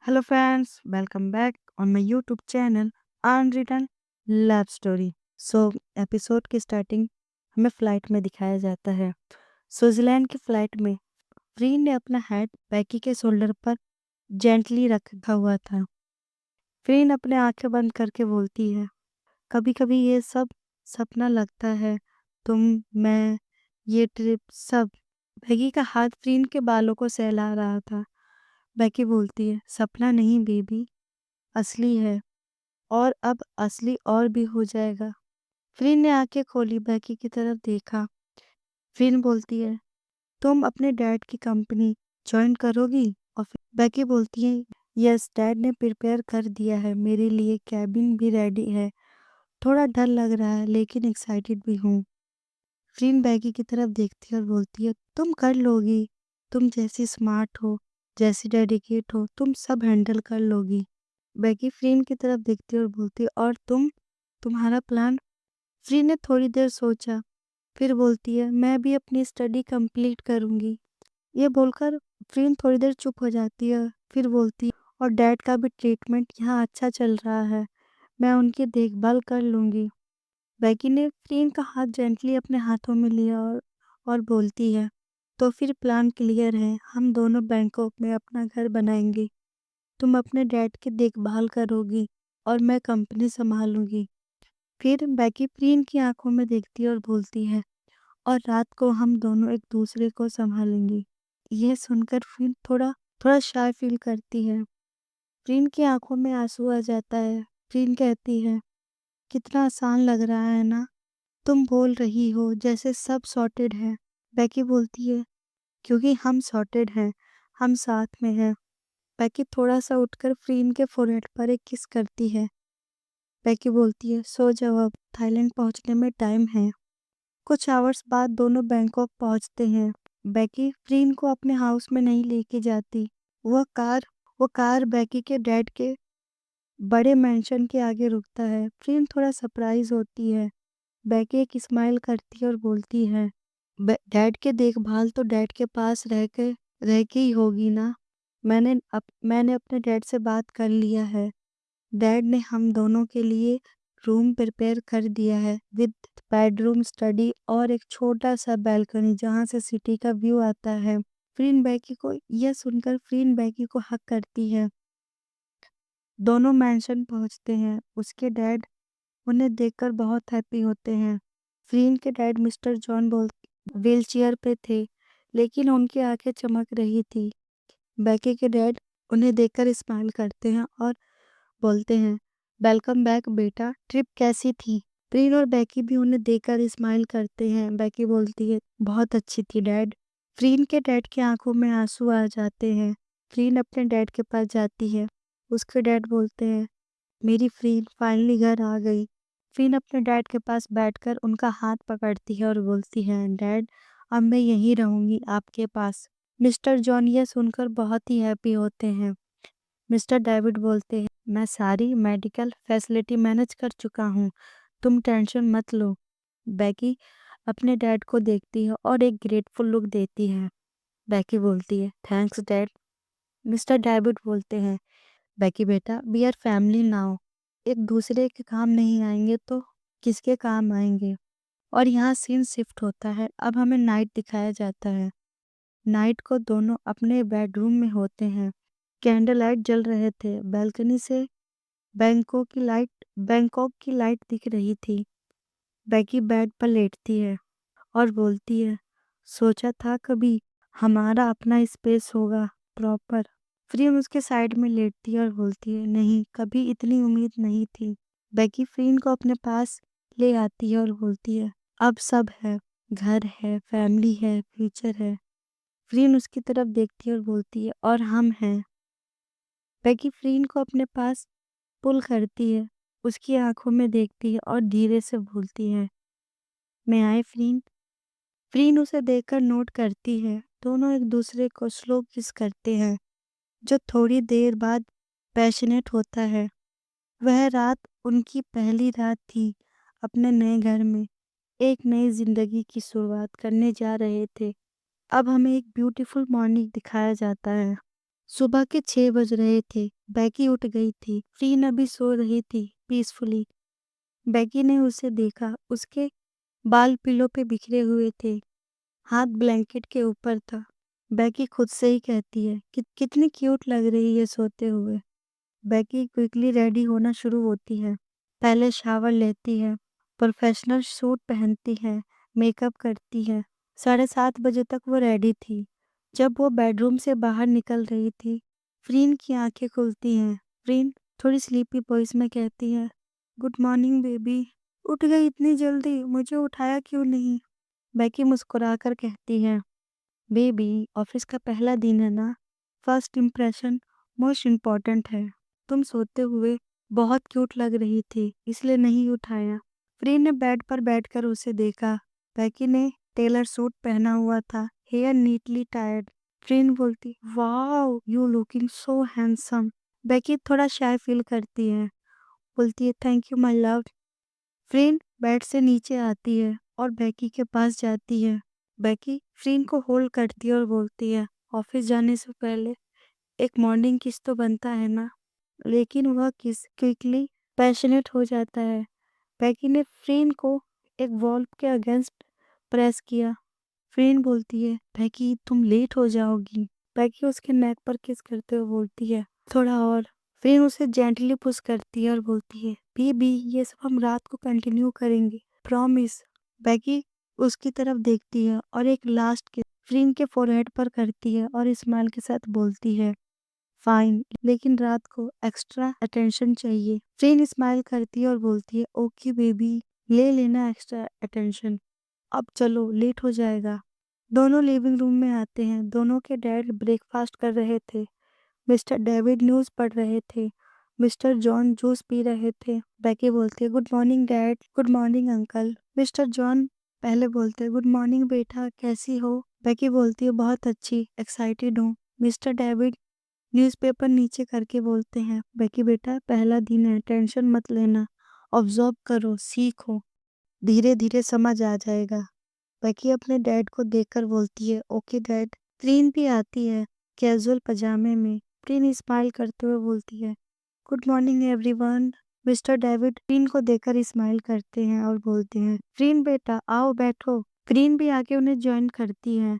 Hello friends, welcome back on my YouTube channel Unwritten Love Story। Episode की starting हमें flight में दिखाया जाता है। स्विट्जरलैंड की फ्लाइट में फ्रीन ने अपना हेड बैकी के शोल्डर पर जेंटली रखा हुआ था। फ्रीन अपने आंखें बंद करके बोलती है, कभी कभी ये सब सपना लगता है। तुम, मैं, ये ट्रिप सब। बैकी का हाथ फ्रीन के बालों को सहला रहा था। बैकी बोलती है, सपना नहीं बेबी, असली है। और अब असली और भी हो जाएगा। फ्रीन ने आंखें खोली, बैकी की तरफ देखा। फ्रीन बोलती है, तुम अपने डैड की कंपनी ज्वाइन करोगी? और फिर बैकी बोलती है, यस, डैड ने प्रिपेयर कर दिया है, मेरे लिए कैबिन भी रेडी है। थोड़ा डर लग रहा है लेकिन एक्साइटेड भी हूँ। फ्रीन बैकी की तरफ देखती है और बोलती है, तुम कर लोगी। तुम जैसी स्मार्ट हो, जैसी डेडिकेट हो, तुम सब हैंडल कर लोगी। बैकी फ्रीन की तरफ देखती है और बोलती है, और तुम्हारा प्लान? फ्री ने थोड़ी देर सोचा, फिर बोलती है, मैं भी अपनी स्टडी कंप्लीट करूंगी। ये बोलकर फ्रीन थोड़ी देर चुप हो जाती है, फिर बोलती है, और डैड का भी ट्रीटमेंट यहाँ अच्छा चल रहा है, मैं उनकी देखभाल कर लूंगी। बैकी ने फ्रीन का हाथ जेंटली अपने हाथों में लिया और बोलती है, तो फिर प्लान क्लियर है, हम दोनों बैंकॉक में अपना घर बनाएंगे। तुम अपने डैड की देखभाल करोगी और मैं कंपनी संभालूंगी। फिर बैकी प्रीन की आंखों में देखती है और बोलती है, और रात को हम दोनों एक दूसरे को संभालेंगे। यह सुनकर प्रीन थोड़ा थोड़ा शाय फील करती है। प्रीन की आंखों में आंसू आ जाता है। प्रीन कहती है, कितना आसान लग रहा है ना? तुम बोल रही हो जैसे सब सॉर्टेड है। बैकी बोलती है, क्योंकि हम सॉर्टेड हैं, हम साथ में हैं। बैकी थोड़ा सा उठकर फ्रीन के फोrehead पर एक किस करती है। बैकी बोलती है, सो जाओ, अब थाईलैंड पहुंचने में टाइम है। कुछ आवर्स बाद दोनों बैंकॉक पहुंचते हैं। बैकी फ्रीन को अपने हाउस में नहीं लेके जाती। वह कार वो कार बैकी के डैड के बड़े मेंशन के आगे रुकता है। फ्रीन थोड़ा सरप्राइज होती है। बैकी एक स्माइल करती है और बोलती है, डैड के देखभाल तो डैड के पास रह के ही होगी ना। मैंने अपने डैड से बात कर लिया है। डैड ने हम दोनों के लिए रूम प्रिपेयर कर दिया है, विद बेडरूम, स्टडी और एक छोटा सा बैल्कनी जहाँ से सिटी का व्यू आता है। फ्रीन बैकी को हक करती है। दोनों मैंशन पहुंचते हैं। उसके डैड उन्हें देखकर बहुत हैप्पी होते हैं। फ्रीन के डैड मिस्टर जॉन बोल व्हील चेयर पे थे, लेकिन उनकी आंखें चमक रही थी। बैकी के डैड उन्हें देखकर स्माइल करते हैं और बोलते हैं, वेलकम बैक बेटा, ट्रिप कैसी थी? प्रीन और बैकी भी उन्हें देखकर स्माइल करते हैं। बैकी बोलती है, बहुत अच्छी थी डैड। फ्रीन के डैड की आंखों में आंसू आ जाते हैं। फ्रीन अपने डैड के पास जाती है। उसके डैड बोलते हैं, मेरी फ्रीन फाइनली घर आ गई। फ्रीन अपने डैड के पास बैठकर उनका हाथ पकड़ती है और बोलती है, डैड, अब मैं यहीं रहूंगी आपके पास। मिस्टर जॉन यह सुनकर बहुत ही हैप्पी होते हैं। मिस्टर डेविड बोलते हैं, मैं सारी मेडिकल फैसिलिटी मैनेज कर चुका हूँ, तुम टेंशन मत लो। बैकी अपने डैड को देखती है और एक ग्रेटफुल लुक देती है। बैकी बोलती है, थैंक्स डैड। मिस्टर डेविड बोलते हैं, बैकी बेटा, वी आर फैमिली नाउ। एक दूसरे के काम नहीं आएंगे तो किसके काम आएंगे? और यहाँ सीन शिफ्ट होता है। अब हमें नाइट दिखाया जाता है। नाइट को दोनों अपने बेडरूम में होते हैं। कैंडल लाइट जल रहे थे। बैल्कनी से बैंकॉक की लाइट दिख रही थी। बैकी बेड पर लेटती है और बोलती है, सोचा था कभी हमारा अपना स्पेस होगा, प्रॉपर। फ्रीन उसके साइड में लेटती है और बोलती है, नहीं, कभी इतनी उम्मीद नहीं थी। बैकी फ्रीन को अपने पास ले आती है और बोलती है, अब सब है, घर है, फैमिली है, फ्यूचर है। फ्रीन उसकी तरफ देखती है और बोलती है, और हम हैं। बैकी फ्रीन को अपने पास पुल करती है, उसकी आंखों में देखती है और धीरे से बोलती है, मैं आए फ्रीन। फ्रीन उसे देखकर नोट करती है। दोनों एक दूसरे को स्लो किस करते हैं, जो थोड़ी देर बाद पैशनेट होता है। वह रात उनकी पहली रात थी अपने नए घर में। एक नई जिंदगी की शुरुआत करने जा रहे थे। अब हमें एक ब्यूटीफुल मॉर्निंग दिखाया जाता है। सुबह के 6 बज रहे थे। बेकी उठ गई थी। फ्रीन अभी सो रही थी पीसफुली। बेकी ने उसे देखा। उसके बाल पिलो पे बिखरे हुए थे। हाथ ब्लैंकेट के ऊपर था। बेकी खुद से ही कहती है कि कितनी क्यूट लग रही है सोते हुए। बेकी क्विकली रेडी होना शुरू होती है। पहले शावर लेती है, प्रोफेशनल सूट पहनती है, मेकअप करती है। 7:30 बजे तक वो रेडी थी। जब वो बेडरूम से बाहर निकल रही थी, फ्रीन की आंखें खुलती हैं। फ्रीन थोड़ी स्लीपी वॉइस में कहती है, गुड मॉर्निंग बेबी। उठ गई इतनी जल्दी, मुझे उठाया क्यों नहीं? बेकी मुस्कुराकर कहती है, बेबी ऑफिस का पहला दिन है ना, फर्स्ट इम्प्रेशन मोस्ट इम्पोर्टेंट है। तुम सोते हुए बहुत क्यूट लग रही थी, इसलिए नहीं उठाया। फ्रीन ने बेड पर बैठकर उसे देखा। बेकी ने टेलर सूट पहना हुआ था, हेयर नीटली टाइड। फ्रीन बोलती, wow you looking so handsome. Becky थोड़ा शाय फील करती है, बोलती है thank you my love. Freen bed से नीचे आती है और बेकी के पास जाती है। बेकी फ्रीन को होल्ड करती है और बोलती है, ऑफिस जाने से पहले एक मॉर्निंग किस तो बनता है ना। लेकिन वह किस क्विकली पैशनेट हो जाता है। बेकी ने फ्रीन को एक वॉल के अगेंस्ट प्रेस किया। फ्रीन बोलती है, बेकी तुम लेट हो जाओगी। बेकी उसके नेक पर किस करते हुए बोलती है, थोड़ा और। फ्रीन उसे जेंटली पुश करती है और बोलती है, बेबी ये सब हम रात को कंटिन्यू करेंगे, प्रॉमिस। बेकी उसकी तरफ देखती है और एक लास्ट किस फ्रीन के फोरहेड पर करती है और स्माइल के साथ बोलती है, फाइन, लेकिन रात को एक्स्ट्रा अटेंशन चाहिए। फ्रीन स्माइल करती है और बोलती है, ओके बेबी, ले लेना एक्स्ट्रा अटेंशन। अब चलो लेट हो जाएगा। दोनों लिविंग रूम में आते हैं। दोनों के डैड ब्रेकफास्ट कर रहे थे। मिस्टर डेविड न्यूज़ पढ़ रहे थे। मिस्टर जॉन जूस पी रहे थे। बेकी बोलती है, good morning dad. Good morning uncle. Mister John पहले बोलते हैं, गुड मॉर्निंग बेटा, कैसी हो? बेकी बोलती है, बहुत अच्छी, एक्साइटेड हूँ। मिस्टर डेविड न्यूज़पेपर नीचे करके बोलते हैं, बेकी बेटा पहला दिन है, टेंशन मत लेना, ऑब्जर्व करो, सीखो, धीरे धीरे समझ आ जाएगा। बेकी अपने डैड को देखकर बोलती है, ओके डैड। प्रीन भी आती है कैजुअल पजामे में। प्रीन स्माइल करते हुए बोलती है, good morning everyone. Mister David preen को देखकर स्माइल करते हैं और बोलते हैं, प्रीन बेटा आओ बैठो। प्रीन भी आके उन्हें ज्वाइन करती है।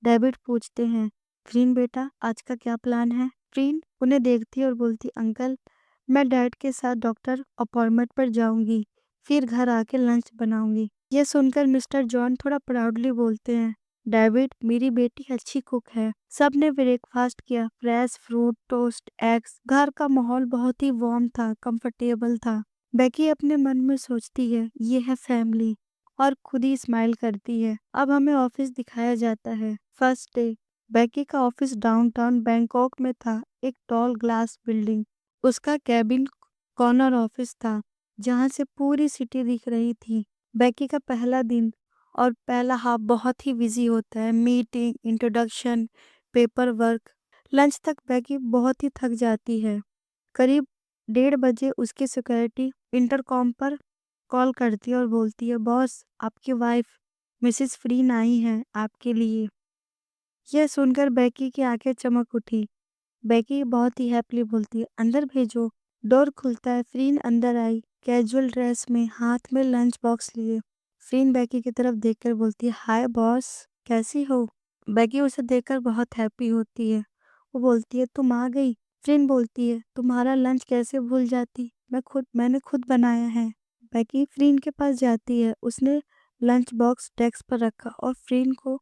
डेविड पूछते हैं, प्रीन बेटा आज का क्या प्लान है? प्रीन उन्हें देखती है और बोलती, अंकल मैं डैड के साथ डॉक्टर अपॉइंटमेंट पर जाऊंगी, फिर घर आके लंच बनाऊंगी। यह सुनकर मिस्टर जॉन थोड़ा प्राउडली बोलते हैं, डेविड मेरी बेटी अच्छी कुक है। सबने ब्रेकफास्ट किया, फ्रेश फ्रूट, टोस्ट, एग्स। घर का माहौल बहुत ही वार्म था, कंफर्टेबल था। बेकी अपने मन में सोचती है, ये है फैमिली, और खुद ही स्माइल करती है। अब हमें ऑफिस दिखाया जाता है। First day. बेकी का ऑफिस डाउनटाउन बैंकॉक में था, एक टॉल ग्लास बिल्डिंग। उसका कैबिन कॉर्नर ऑफिस था, जहां से पूरी सिटी दिख रही थी। बेकी का पहला दिन और पहला हाफ बहुत ही बिजी होता है, meeting, introduction, paper work. Lunch तक बेकी बहुत ही थक जाती है। करीब 1:30 बजे उसकी सिक्योरिटी इंटरकॉम पर कॉल करती है और बोलती है, बॉस आपकी वाइफ मिसेस फ्रीन आई हैं आपके लिए। यह सुनकर बेकी की आंखें चमक उठी। बेकी बहुत ही हैप्पीली बोलती है, अंदर भेजो। डोर खुलता है। फ्रीन अंदर आई, कैजुअल ड्रेस में, हाथ में लंच बॉक्स लिए। फ्रीन बेकी की तरफ देखकर बोलती है, हाय बॉस, कैसी हो? बेकी उसे देखकर बहुत हैप्पी होती है। वो बोलती है, तुम आ गई। फ्रीन बोलती है, तुम्हारा लंच कैसे भूल जाती, मैंने खुद बनाया है। बेकी फ्रीन के पास जाती है। उसने लंच बॉक्स डेस्क पर रखा और फ्रीन को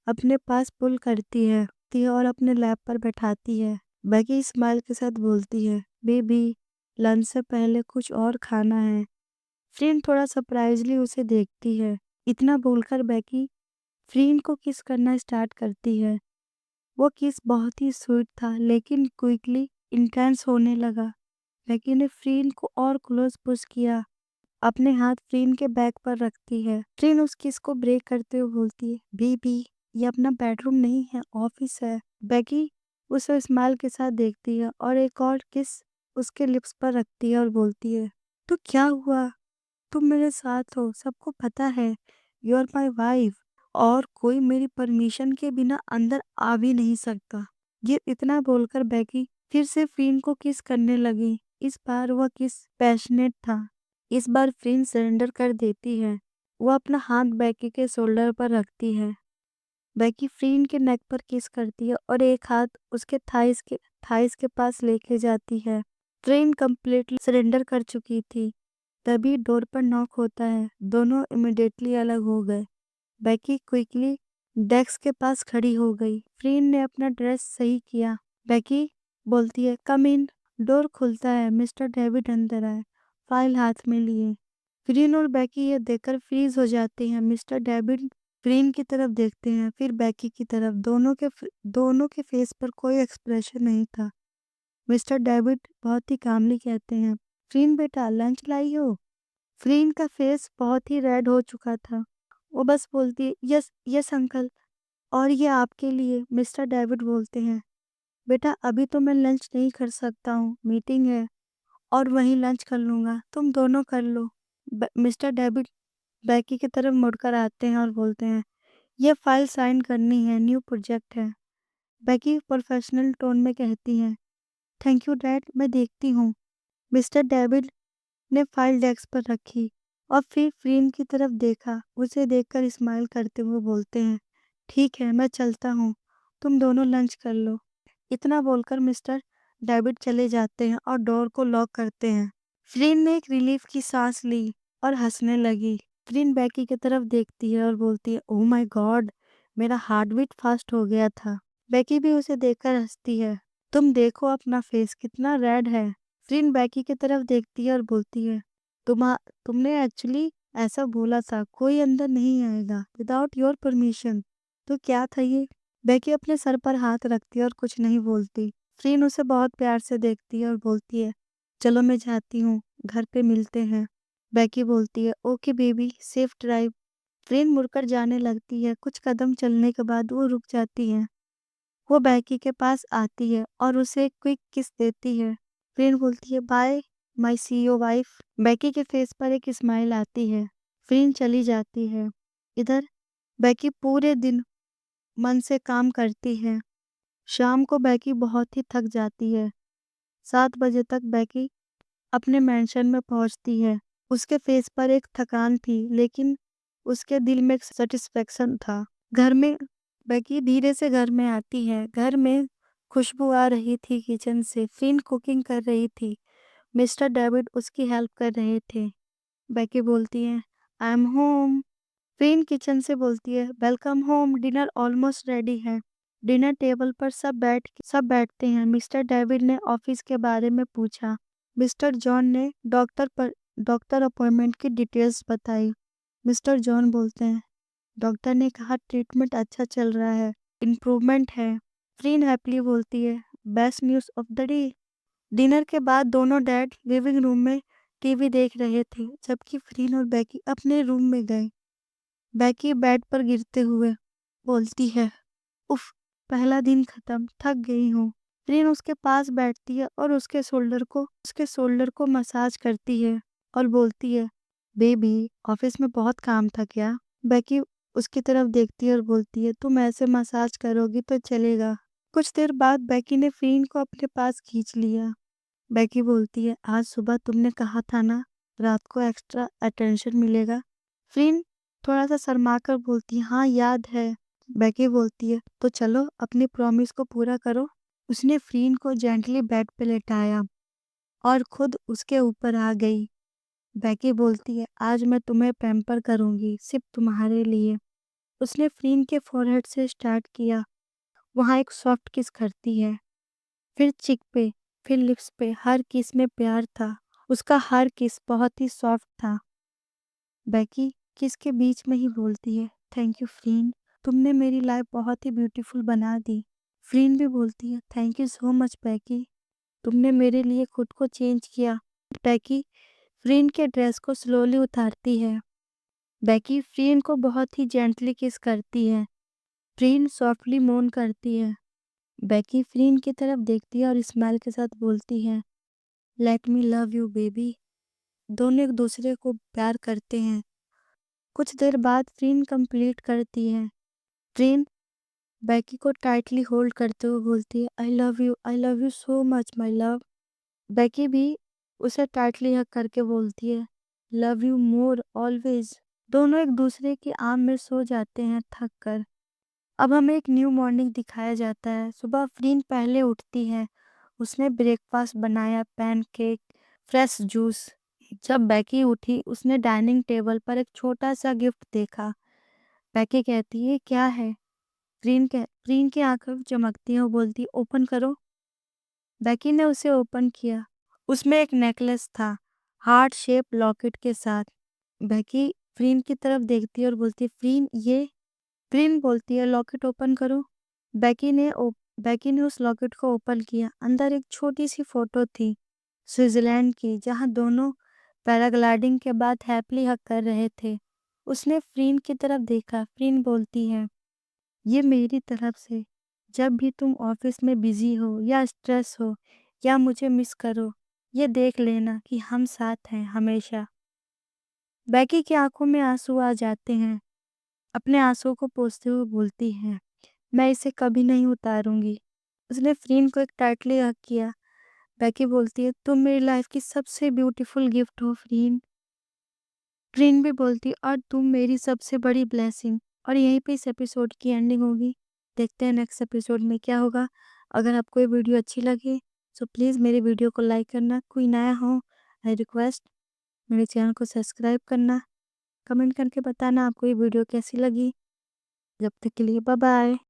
अपने पास पुल करती है और अपने लैप पर बैठाती है। बेकी स्माइल के साथ बोलती है, बेबी लंच से पहले कुछ और खाना है। फ्रीन थोड़ा सरप्राइजली उसे देखती है। इतना बोलकर बेकी फ्रीन को किस करना स्टार्ट करती है। वो किस बहुत ही स्वीट था, लेकिन क्विकली इंटेंस होने लगा। बेकी ने फ्रीन को और क्लोज पुश किया। अपने हाथ फ्रीन के बैक पर रखती है। फ्रीन उस किस को ब्रेक करते हुए बोलती है, बेबी ये अपना बेडरूम नहीं है, ऑफिस है। बेकी उसे स्माइल के साथ देखती है और एक और किस उसके लिप्स पर रखती है और बोलती है, तो क्या हुआ, तुम मेरे साथ हो, सबको पता है, यू आर माई वाइफ, और कोई मेरी परमिशन के बिना अंदर आ भी नहीं सकता। ये इतना बोलकर बैकी फिर से फ्रीन को किस करने लगी। इस बार वह किस पैशनेट था। इस बार फ्रीन सरेंडर कर देती है। वह अपना हाथ बैकी के शोल्डर पर रखती है। बैकी फ्रीन के नेक पर किस करती है और एक हाथ उसके थाइस के पास लेके जाती है। फ्रीन कंप्लीटली सरेंडर कर चुकी थी। तभी डोर पर नॉक होता है। दोनों इमिडिएटली अलग हो गए। बैकी क्विकली डेस्क के पास खड़ी हो गई। फ्रीन ने अपना ड्रेस सही किया। बैकी बोलती है, कम इन। डोर खुलता है। मिस्टर डेविड अंदर आए, फाइल हाथ में लिए। फ्रीन और बैकी ये देखकर फ्रीज हो जाती हैं। मिस्टर डेविड फ्रीन की तरफ देखते हैं, फिर बैकी की तरफ। दोनों के फेस पर कोई एक्सप्रेशन नहीं था। मिस्टर डेविड बहुत ही कामली कहते हैं, फ्रीन बेटा लंच लाई हो। फ्रीन का फेस बहुत ही रेड हो चुका था। वो बस बोलती है, यस यस अंकल, और ये आपके लिए। मिस्टर डेविड बोलते हैं, बेटा अभी तो मैं लंच नहीं कर सकता हूँ, मीटिंग है, और वहीं लंच कर लूँगा, तुम दोनों कर लो। मिस्टर डेविड बैकी की तरफ मुड़कर आते हैं और बोलते हैं, ये फाइल साइन करनी है, न्यू प्रोजेक्ट है। बैकी प्रोफेशनल टोन में कहती है, थैंक यू डैड, मैं देखती हूँ। मिस्टर डेविड ने फाइल डेस्क पर रखी और फिर फ्रीन की तरफ देखा। उसे देखकर स्माइल करते हुए बोलते हैं, ठीक है मैं चलता हूँ, तुम दोनों लंच कर लो। इतना बोलकर मिस्टर डेविड चले जाते हैं और डोर को लॉक करते हैं। फ्रीन ने एक रिलीफ की सांस ली और हंसने लगी। फ्रीन बैकी की तरफ देखती है और बोलती है, ओह माय गॉड, मेरा हार्ट बीट फास्ट हो गया था। बैकी भी उसे देखकर हंसती है, तुम देखो अपना फेस कितना रेड है। फ्रीन बैकी की तरफ देखती है और बोलती है, तुमने एक्चुअली ऐसा बोला था, कोई अंदर नहीं आएगा विदाउट योर परमिशन। तो क्या था ये? बैकी अपने सर पर हाथ रखती है और कुछ नहीं बोलती। फ्रीन उसे बहुत प्यार से देखती है और बोलती है, चलो मैं जाती हूँ, घर पे मिलते हैं। बैकी बोलती है, ओके बेबी, सेफ ड्राइव। फ्रीन मुड़कर जाने लगती है। कुछ कदम चलने के बाद वो रुक जाती है। वो बैकी के पास आती है और उसे एक क्विक किस देती है। फ्रीन बोलती है, by my CEO wife. Becky के फेस पर एक स्माइल आती है। फ्रीन चली जाती है। इधर बैकी पूरे दिन मन से काम करती है। शाम को बैकी बहुत ही थक जाती है। 7 बजे तक बैकी अपने मेंशन में पहुंचती है। उसके फेस पर एक थकान थी, लेकिन उसके दिल में एक सेटिस्फेक्शन था। घर में बैकी धीरे से घर में आती है। घर में खुशबू आ रही थी किचन से। फ्रीन कुकिंग कर रही थी। मिस्टर डेविड उसकी हेल्प कर रहे थे। बैकी बोलती है, आई एम होम। फ्रीन किचन से बोलती है, welcome home, dinner almost ready है। डिनर टेबल पर सब बैठते हैं। मिस्टर डेविड ने ऑफिस के बारे में पूछा। मिस्टर जॉन ने डॉक्टर अपॉइंटमेंट की डिटेल्स बताई। मिस्टर जॉन बोलते हैं, डॉक्टर ने कहा ट्रीटमेंट अच्छा चल रहा है, इम्प्रूवमेंट है। फ्रीन हैप्पीली बोलती है, best news of the day. Dinner के बाद दोनों डैड लिविंग रूम में टीवी देख रहे थे, जबकि फ्रीन और बैकी अपने रूम में गए। बैकी बेड पर गिरते हुए बोलती है, उफ, पहला दिन खत्म, थक गई हूँ। फ्रीन उसके पास बैठती है और उसके शोल्डर को मसाज करती है और बोलती है, बेबी ऑफिस में बहुत काम था क्या? बैकी उसकी तरफ देखती है और बोलती है, तुम ऐसे मसाज करोगी तो चलेगा। कुछ देर बाद बैकी ने फ्रीन को अपने पास खींच लिया। बैकी बोलती है, आज सुबह तुमने कहा था ना रात को एक्स्ट्रा अटेंशन मिलेगा। फ्रीन थोड़ा सा शर्मा कर बोलती है, हाँ याद है। बैकी बोलती है, तो चलो अपनी प्रॉमिस को पूरा करो। उसने फ्रीन को जेंटली बेड पे लेटाया और खुद उसके ऊपर आ गई। बैकी बोलती है, आज मैं तुम्हें पैम्पर करूंगी, सिर्फ तुम्हारे लिए। उसने फ्रीन के फोरहेड से स्टार्ट किया। वहाँ एक सॉफ्ट किस करती है, फिर चिक पे, फिर लिप्स पे। हर किस में प्यार था। उसका हर किस बहुत ही सॉफ्ट था। बैकी किस के बीच में ही बोलती है, थैंक यू फ्रीन, तुमने मेरी लाइफ बहुत ही ब्यूटीफुल बना दी। फ्रीन भी बोलती है, थैंक यू सो मच बैकी, तुमने मेरे लिए खुद को चेंज किया। बैकी फ्रीन के ड्रेस को स्लोली उतारती है। बैकी फ्रीन को बहुत ही जेंटली किस करती है। फ्रीन सॉफ्टली मोन करती है। बैकी फ्रीन की तरफ देखती है और स्माइल के साथ बोलती है, let me love you baby. दोनों एक दूसरे को प्यार करते हैं। कुछ देर बाद फ्रीन कंप्लीट करती है। फ्रीन बैकी को टाइटली होल्ड करते हुए बोलती है, I love you so much my love. बैकी भी उसे टाइटली हग करके बोलती है, लव यू मोर ऑलवेज। दोनों एक दूसरे की आर्म में सो जाते हैं थक कर। अब हमें एक न्यू मॉर्निंग दिखाया जाता है। सुबह फ्रीन पहले उठती है। उसने ब्रेकफास्ट बनाया, पैनकेक, फ्रेश जूस। जब बैकी उठी उसने डाइनिंग टेबल पर एक छोटा सा गिफ्ट देखा। बैकी कहती है, क्या है? फ्रीन की आंखें चमकती हैं, वो बोलती, ओपन करो। बैकी ने उसे ओपन किया। उसमें एक नेकलेस था, हार्ट शेप लॉकेट के साथ। बैकी फ्रीन की तरफ देखती है और बोलती है, फ्रीन ये। फ्रीन बोलती है, लॉकेट ओपन करो। बैकी ने ओ बैकी ने उस लॉकेट को ओपन किया। अंदर एक छोटी सी फोटो थी, स्विट्जरलैंड की, जहां दोनों पैराग्लाइडिंग के बाद हैप्पली हग कर रहे थे। उसने फ्रीन की तरफ देखा। फ्रीन बोलती है, ये मेरी तरफ से। जब भी तुम ऑफिस में बिजी हो या स्ट्रेस हो या मुझे मिस करो, ये देख लेना कि हम साथ हैं हमेशा। बैकी की आंखों में आंसू आ जाते हैं। अपने आंसुओं को पोंछते हुए बोलती है, मैं इसे कभी नहीं उतारूंगी। उसने फ्रीन को एक टाइटली हग किया। बैकी बोलती है, तुम मेरी लाइफ की सबसे ब्यूटीफुल गिफ्ट हो फ्रीन। फ्रीन भी बोलती है, और तुम मेरी सबसे बड़ी ब्लेसिंग। और यहीं पे इस एपिसोड की एंडिंग होगी। देखते हैं नेक्स्ट एपिसोड में क्या होगा। अगर आपको ये वीडियो अच्छी लगे तो प्लीज़ मेरे वीडियो को लाइक करना। कोई नया हो, आई रिक्वेस्ट मेरे चैनल को सब्सक्राइब करना। कमेंट करके बताना आपको ये वीडियो कैसी लगी। जब तक के लिए बाय बाय।